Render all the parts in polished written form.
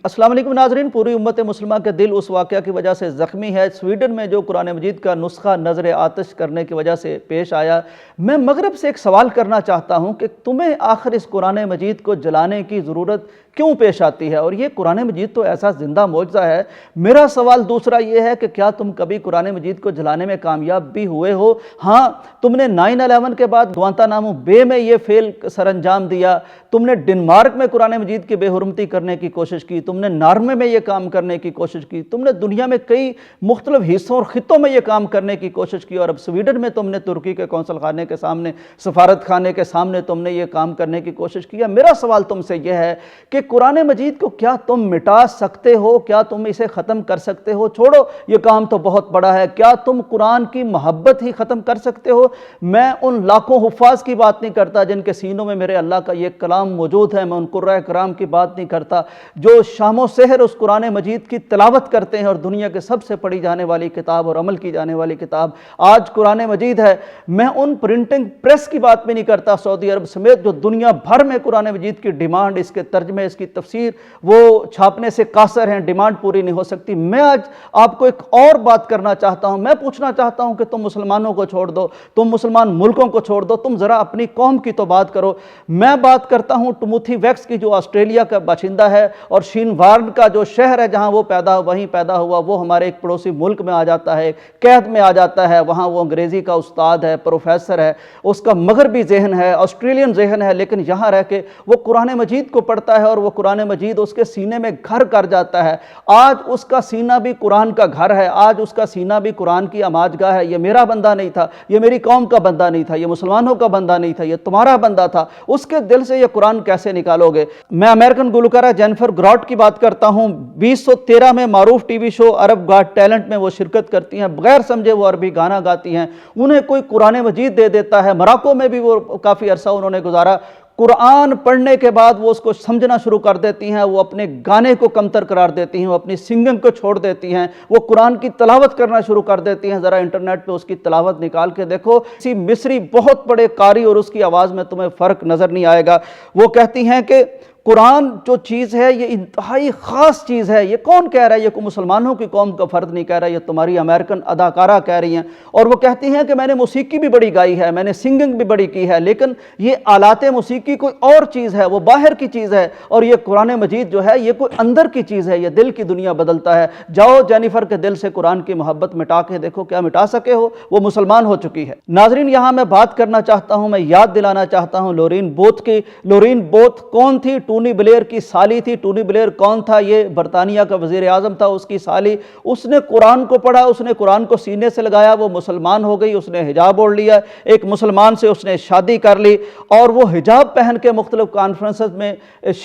السلام علیکم ناظرین، پوری امت مسلمہ کے دل اس واقعہ کی وجہ سے زخمی ہے۔ سویڈن میں جو قرآن مجید کا نسخہ نظر آتش کرنے کی وجہ سے پیش آیا، میں مغرب سے ایک سوال کرنا چاہتا ہوں کہ تمہیں آخر اس قرآن مجید کو جلانے کی ضرورت کیوں پیش آتی ہے؟ اور یہ قرآن مجید تو ایسا زندہ معجزہ ہے۔ میرا سوال دوسرا یہ ہے کہ کیا تم کبھی قرآن مجید کو جلانے میں کامیاب بھی ہوئے ہو؟ ہاں، تم نے 9/11 کے بعد گوانتانامو بے میں یہ فعل سر انجام دیا، تم نے ڈنمارک میں قرآن مجید کی بے حرمتی کرنے کی کوشش کی، تم نے نارمے میں یہ کام کرنے کی کوشش کی، تم نے دنیا میں کئی مختلف حصوں اور خطوں میں یہ کام کرنے کی کوشش کی، اور اب سویڈن میں تم نے ترکی کے قونصل خانے کے سامنے، سفارت خانے کے سامنے تم نے یہ کام کرنے کی کوشش کی۔ میرا سوال تم سے یہ ہے کہ قرآن مجید کو کیا تم مٹا سکتے ہو؟ کیا تم اسے ختم کر سکتے ہو؟ چھوڑو یہ کام تو بہت بڑا ہے، کیا تم قرآن کی محبت ہی ختم کر سکتے ہو؟ میں ان لاکھوں حفاظ کی بات نہیں کرتا جن کے سینوں میں میرے اللہ کا یہ کلام موجود ہے، میں ان قرآن کرام کی بات نہیں کرتا جو شام و سحر اس قرآن مجید کی تلاوت کرتے ہیں، اور دنیا کے سب سے پڑھی جانے والی کتاب اور عمل کی جانے والی کتاب آج قرآن مجید ہے۔ میں ان پرنٹنگ پریس کی بات بھی نہیں کرتا سعودی عرب سمیت جو دنیا بھر میں قرآن مجید کی ڈیمانڈ، اس کے ترجمے، اس کی تفسیر وہ چھاپنے سے قاصر ہیں، ڈیمانڈ پوری نہیں ہو سکتی۔ میں آج آپ کو ایک اور بات کرنا چاہتا ہوں، میں پوچھنا چاہتا ہوں کہ تم مسلمانوں کو چھوڑ دو، تم مسلمان ملکوں کو چھوڑ دو، تم ذرا اپنی قوم کی تو بات کرو۔ میں بات کرتا ہوں ٹموتھی ویکس کی جو آسٹریلیا کا باشندہ ہے، اور شین وارن کا جو شہر ہے جہاں وہ وہیں پیدا ہوا، وہ ہمارے ایک پڑوسی ملک میں آ جاتا ہے، قید میں آ جاتا ہے، وہاں وہ انگریزی کا استاد ہے، پروفیسر ہے، اس کا مغربی ذہن ہے، آسٹریلین ذہن ہے، لیکن یہاں رہ کے وہ قرآن مجید کو پڑھتا ہے، اور وہ قرآن مجید اس کے سینے میں گھر کر جاتا ہے۔ آج اس کا سینہ بھی قرآن کا گھر ہے، آج اس کا سینہ بھی قرآن کی آماج گاہ ہے۔ یہ میرا بندہ نہیں تھا، یہ میری قوم کا بندہ نہیں تھا، یہ مسلمانوں کا بندہ نہیں تھا، یہ تمہارا بندہ تھا۔ اس کے دل سے یہ قرآن کیسے نکالو گے؟ میں امریکن گلوکارہ جینیفر گراٹ کی بات کرتا ہوں۔ 2013 میں معروف ٹی وی شو عرب گاٹ ٹیلنٹ میں وہ شرکت کرتی ہیں، بغیر سمجھے وہ عربی گانا گاتی ہیں، انہیں کوئی قرآن مجید دے دیتا ہے۔ موراکو میں بھی وہ کافی عرصہ انہوں نے گزارا۔ قرآن پڑھنے کے بعد وہ اس کو سمجھنا شروع کر دیتی ہیں، وہ اپنے گانے کو کمتر قرار دیتی ہیں، وہ اپنی سنگنگ کو چھوڑ دیتی ہیں، وہ قرآن کی تلاوت کرنا شروع کر دیتی ہیں۔ ذرا انٹرنیٹ پہ اس کی تلاوت نکال کے دیکھو، کسی مصری بہت بڑے قاری اور اس کی آواز میں تمہیں فرق نظر نہیں آئے گا۔ وہ کہتی ہیں کہ قرآن جو چیز ہے یہ انتہائی خاص چیز ہے۔ یہ کون کہہ رہا ہے؟ یہ کوئی مسلمانوں کی قوم کا فرد نہیں کہہ رہا، یہ تمہاری امریکن اداکارہ کہہ رہی ہیں۔ اور وہ کہتی ہیں کہ میں نے موسیقی بھی بڑی گائی ہے، میں نے سنگنگ بھی بڑی کی ہے، لیکن یہ آلات موسیقی کوئی اور چیز ہے، وہ باہر کی چیز ہے، اور یہ قرآن مجید جو ہے یہ کوئی اندر کی چیز ہے، یہ دل کی دنیا بدلتا ہے۔ جاؤ جینیفر کے دل سے قرآن کی محبت مٹا کے دیکھو، کیا مٹا سکے ہو؟ وہ مسلمان ہو چکی ہے۔ ناظرین، یہاں میں بات کرنا چاہتا ہوں، میں یاد دلانا چاہتا ہوں لورین بوتھ کی۔ لورین بوتھ کون تھی؟ ٹونی بلیئر کی سالی تھی۔ ٹونی بلیئر کون تھا؟ یہ برطانیہ کا وزیر اعظم تھا، اس کی سالی۔ اس نے قرآن کو پڑھا، اس نے قرآن کو سینے سے لگایا، وہ مسلمان ہو گئی، اس نے حجاب اوڑھ لیا، ایک مسلمان سے اس نے شادی کر لی، اور وہ حجاب پہن کے مختلف کانفرنسز میں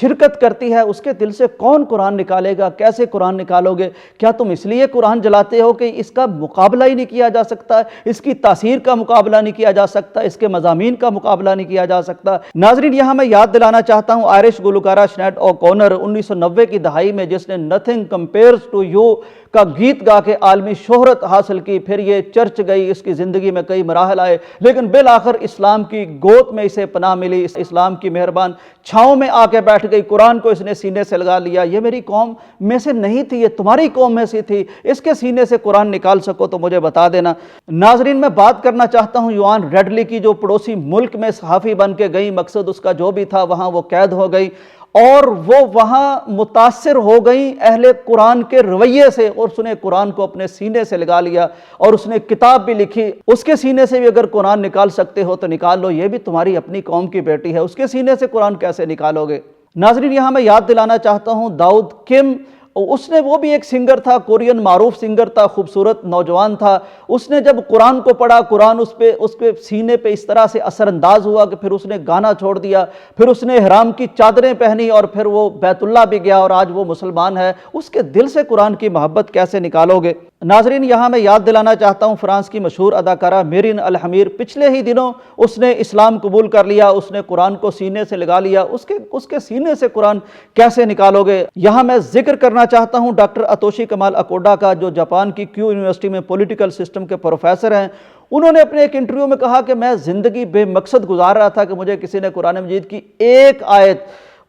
شرکت کرتی ہے۔ اس کے دل سے کون قرآن نکالے گا؟ کیسے قرآن نکالو گے؟ کیا تم اس لیے قرآن جلاتے ہو کہ اس کا مقابلہ ہی نہیں کیا جا سکتا، اس کی تاثیر کا مقابلہ نہیں کیا جا سکتا، اس کے مضامین کا مقابلہ نہیں کیا جا سکتا؟ ناظرین، یہاں میں یاد دلانا چاہتا ہوں آئرش گلوکارہ شنیڈ اوکونر 1990 کی دہائی میں، جس نے نتھنگ کمپیئرز ٹو یو کا گیت گا کے عالمی شہرت حاصل کی۔ پھر یہ چرچ گئی، اس کی زندگی میں کئی مراحل آئے، لیکن بالآخر اسلام کی گود میں اسے پناہ ملی، اسلام کی مہربان چھاؤں میں آ کے بیٹھ گئی، قرآن کو اس نے سینے سے لگا لیا۔ یہ میری قوم میں سے نہیں تھی، یہ تمہاری قوم میں سے تھی، اس کے سینے سے قرآن نکال سکو تو مجھے بتا دینا۔ ناظرین، میں بات کرنا چاہتا ہوں یوان ریڈلی کی، جو پڑوسی ملک میں صحافی بن کے گئی، مقصد اس کا جو بھی تھا، وہاں وہ قید ہو گئی، اور وہ وہاں متاثر ہو گئی اہل قرآن کے رویے سے، اور اس نے قرآن کو اپنے سینے سے لگا لیا، اور اس نے کتاب بھی لکھی۔ اس کے سینے سے بھی اگر قرآن نکال سکتے ہو تو نکال لو، یہ بھی تمہاری اپنی قوم کی بیٹی ہے، اس کے سینے سے قرآن کیسے نکالو گے؟ ناظرین، یہاں میں یاد دلانا چاہتا ہوں داؤد کم، اس نے، وہ بھی ایک سنگر تھا، کورین معروف سنگر تھا، خوبصورت نوجوان تھا۔ اس نے جب قرآن کو پڑھا، قرآن اس پہ سینے پہ اس طرح سے اثر انداز ہوا کہ پھر اس نے گانا چھوڑ دیا، پھر اس نے احرام کی چادریں پہنی، اور پھر وہ بیت اللہ بھی گیا، اور آج وہ مسلمان ہے۔ اس کے دل سے قرآن کی محبت کیسے نکالو گے؟ ناظرین، یہاں میں یاد دلانا چاہتا ہوں فرانس کی مشہور اداکارہ میرین الحمیر، پچھلے ہی دنوں اس نے اسلام قبول کر لیا، اس نے قرآن کو سینے سے لگا لیا۔ اس کے سینے سے قرآن کیسے نکالو گے؟ یہاں میں ذکر کرنا چاہتا ہوں ڈاکٹر اتوشی کمال اکوڈا کا، جو جاپان کی کیو یونیورسٹی میں پولیٹیکل سسٹم کے پروفیسر ہیں۔ انہوں نے اپنے ایک انٹرویو میں کہا کہ میں زندگی بے مقصد گزار رہا تھا کہ مجھے کسی نے قرآن مجید کی ایک آیت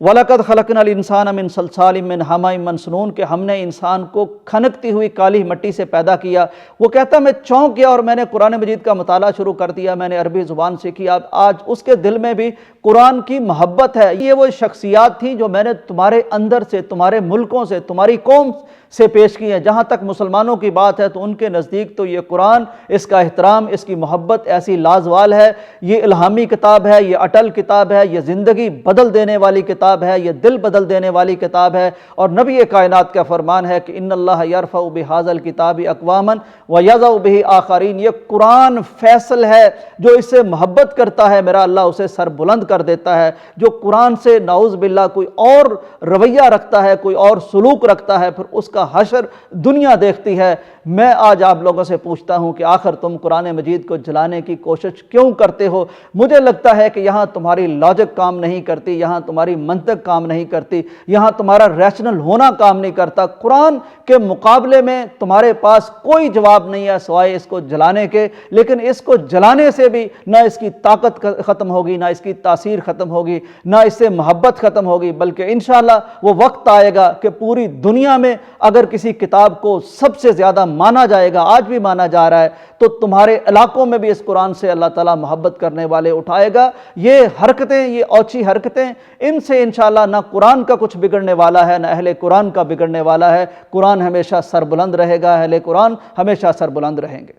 وَلَقَدْ خَلَقْنَا الْإِنسَانَ مِنْ صَلْصَالٍ مِّنْ حَمَإٍ مَّسْنُونٍ کہ ہم نے انسان کو کھنکتی ہوئی کالی مٹی سے پیدا کیا۔ وہ کہتا میں چونک گیا اور میں نے قرآن مجید کا مطالعہ شروع کر دیا، میں نے عربی زبان سیکھی، آج اس کے دل میں بھی قرآن کی محبت ہے۔ یہ وہ شخصیات تھیں جو میں نے تمہارے اندر سے، تمہارے ملکوں سے، تمہاری قوم سے پیش کی ہیں۔ جہاں تک مسلمانوں کی بات ہے تو ان کے نزدیک تو یہ قرآن، اس کا احترام، اس کی محبت ایسی لازوال ہے، یہ الہامی کتاب ہے، یہ اٹل کتاب ہے، یہ زندگی بدل دینے والی کتاب ہے، یہ دل بدل دینے والی کتاب ہے۔ اور نبی کائنات کا فرمان ہے کہ ان اللہ یرفع بہذا الکتاب اقواما ویضع بہ آخرین، یہ قرآن فیصل ہے، جو اس سے محبت کرتا ہے میرا اللہ اسے سر بلند کر دیتا ہے، جو قرآن سے نعوذ باللہ کوئی اور رویہ رکھتا ہے، کوئی اور سلوک رکھتا ہے، پھر اس کا حشر دنیا دیکھتی ہے۔ میں آج آپ لوگوں سے پوچھتا ہوں کہ آخر تم قرآن مجید کو جلانے کی کوشش کیوں کرتے ہو؟ مجھے لگتا ہے کہ یہاں تمہاری لاجک کام نہیں کرتی، یہاں تمہاری منطق کام نہیں کرتی، یہاں تمہارا ریشنل ہونا کام نہیں کرتا۔ قرآن کے مقابلے میں تمہارے پاس کوئی جواب نہیں ہے سوائے اس کو جلانے کے، لیکن اس کو جلانے سے بھی نہ اس کی طاقت ختم ہوگی، نہ اس کی تاثیر ختم ہوگی، نہ اس سے محبت ختم ہوگی، بلکہ انشاءاللہ وہ وقت آئے گا کہ پوری دنیا میں اگر کسی کتاب کو سب سے زیادہ مانا جائے گا، آج بھی مانا جا رہا ہے، تو تمہارے علاقوں میں بھی اس قرآن سے اللہ تعالیٰ محبت کرنے والے اٹھائے گا۔ یہ حرکتیں، یہ اوچھی حرکتیں، ان سے انشاءاللہ نہ قرآن کا کچھ بگڑنے والا ہے، نہ اہل قرآن کا بگڑنے والا ہے۔ قرآن ہمیشہ سربلند رہے گا، اہل قرآن ہمیشہ سربلند رہیں گے۔